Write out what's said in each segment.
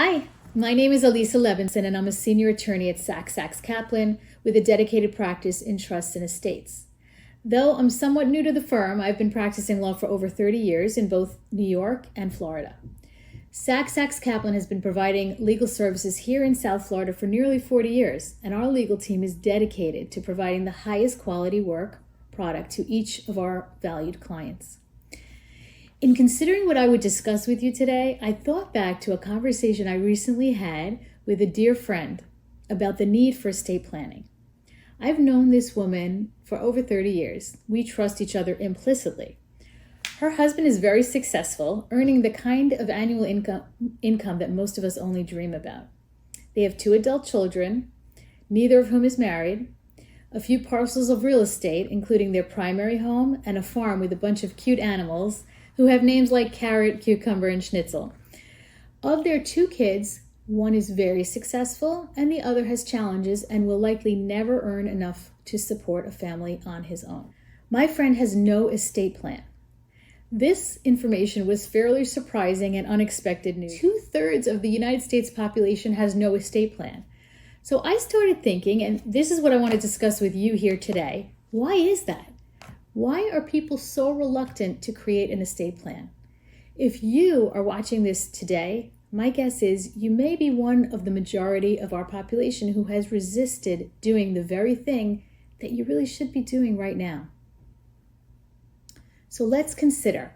Hi, my name is Alisa Lebensohn, and I'm a senior attorney at Sachs Kaplan with a dedicated practice in trusts and estates. Though I'm somewhat new to the firm, I've been practicing law for over 30 years in both New York and Florida. Sachs Kaplan has been providing legal services here in South Florida for nearly 40 years, and our legal team is dedicated to providing the highest quality work product to each of our valued clients. In considering what I would discuss with you today, I thought back to a conversation I recently had with a dear friend about the need for estate planning. I've known this woman for over 30 years. We trust each other implicitly. Her husband is very successful, earning the kind of annual income that most of us only dream about. They have 2 adult children, neither of whom is married, a few parcels of real estate, including their primary home and a farm with a bunch of cute animals who have names like Carrot, Cucumber, and Schnitzel. Of their 2 kids, one is very successful and the other has challenges and will likely never earn enough to support a family on his own. My friend has no estate plan. This information was fairly surprising and unexpected news. 2/3 of the United States population has no estate plan. So I started thinking, and this is what I want to discuss with you here today. Why is that? Why are people so reluctant to create an estate plan? If you are watching this today, my guess is you may be one of the majority of our population who has resisted doing the very thing that you really should be doing right now. So let's consider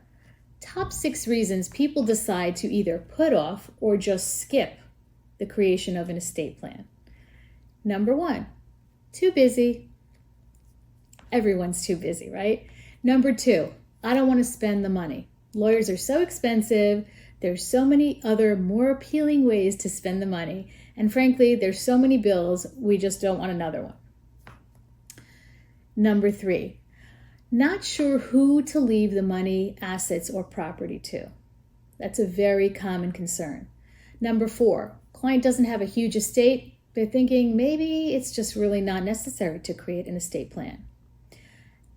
top 6 reasons people decide to either put off or just skip the creation of an estate plan. Number 1, too busy. Everyone's too busy, right? Number 2, I don't want to spend the money. Lawyers are so expensive. There's so many other more appealing ways to spend the money. And frankly, there's so many bills, we just don't want another one. Number 3, not sure who to leave the money, assets, or property to. That's a very common concern. Number 4, client doesn't have a huge estate. They're thinking maybe it's just really not necessary to create an estate plan.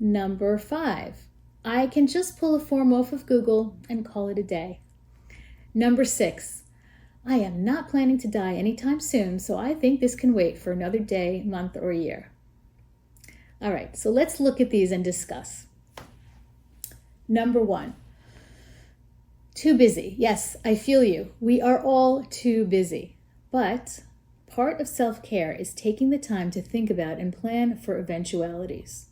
Number 5, I can just pull a form off of Google and call it a day. Number 6, I am not planning to die anytime soon, so I think this can wait for another day, month, or year. All right, so let's look at these and discuss. Number 1, too busy. Yes, I feel you. We are all too busy. But part of self-care is taking the time to think about and plan for eventualities.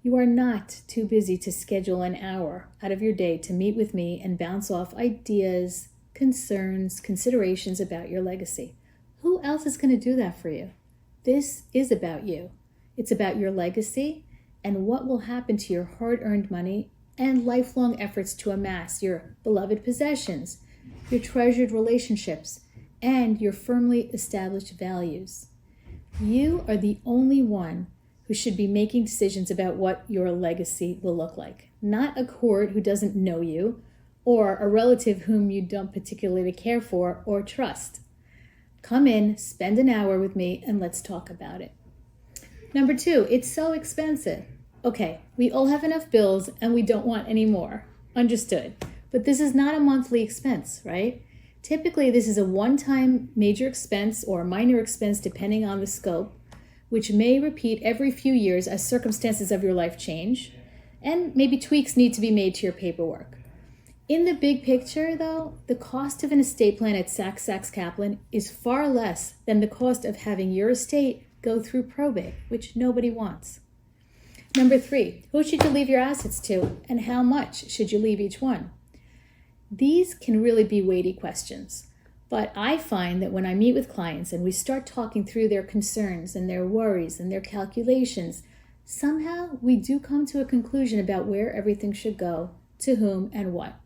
You are not too busy to schedule an hour out of your day to meet with me and bounce off ideas, concerns, considerations about your legacy. Who else is going to do that for you? This is about you. It's about your legacy and what will happen to your hard-earned money and lifelong efforts to amass your beloved possessions, your treasured relationships, and your firmly established values. You are the only one who should be making decisions about what your legacy will look like, not a court who doesn't know you or a relative whom you don't particularly care for or trust. Come in, spend an hour with me, and let's talk about it. Number 2, it's so expensive. Okay, we all have enough bills and we don't want any more. Understood. But this is not a monthly expense, right? Typically, this is a one-time major expense or minor expense depending on the scope, which may repeat every few years as circumstances of your life change, and maybe tweaks need to be made to your paperwork. In the big picture, though, the cost of an estate plan at Sachs Kaplan is far less than the cost of having your estate go through probate, which nobody wants. Number 3, who should you leave your assets to, and how much should you leave each one? These can really be weighty questions. But I find that when I meet with clients and we start talking through their concerns and their worries and their calculations, somehow we do come to a conclusion about where everything should go, to whom, and what.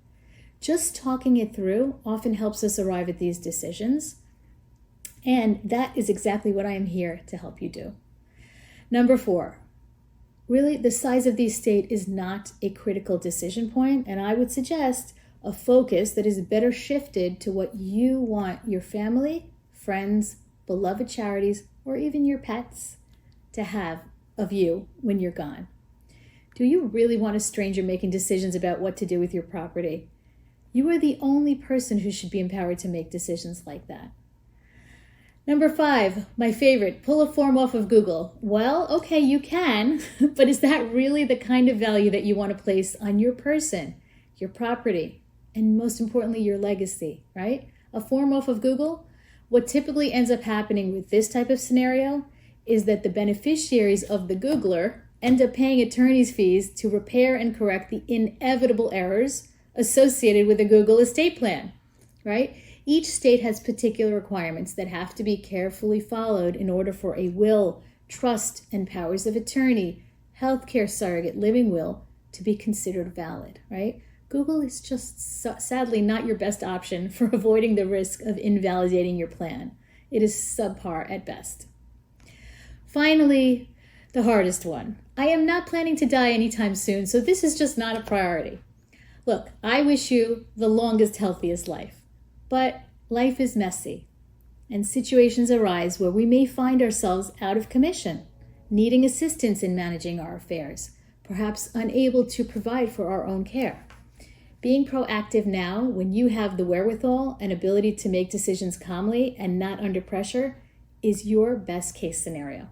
Just talking it through often helps us arrive at these decisions, and that is exactly what I am here to help you do. Number 4, really the size of the estate is not a critical decision point, and I would suggest a focus that is better shifted to what you want your family, friends, beloved charities, or even your pets to have of you when you're gone. Do you really want a stranger making decisions about what to do with your property? You are the only person who should be empowered to make decisions like that. Number 5, my favorite, pull a form off of Google. Well, okay, you can, but is that really the kind of value that you want to place on your person, your property, and most importantly, your legacy, right? A form off of Google? What typically ends up happening with this type of scenario is that the beneficiaries of the Googler end up paying attorney's fees to repair and correct the inevitable errors associated with a Google estate plan, right? Each state has particular requirements that have to be carefully followed in order for a will, trust, and powers of attorney, healthcare surrogate living will to be considered valid, right? Google is just sadly not your best option for avoiding the risk of invalidating your plan. It is subpar at best. Finally, the hardest one. I am not planning to die anytime soon, so this is just not a priority. Look, I wish you the longest, healthiest life. But life is messy, and situations arise where we may find ourselves out of commission, needing assistance in managing our affairs, perhaps unable to provide for our own care. Being proactive now, when you have the wherewithal and ability to make decisions calmly and not under pressure, is your best case scenario.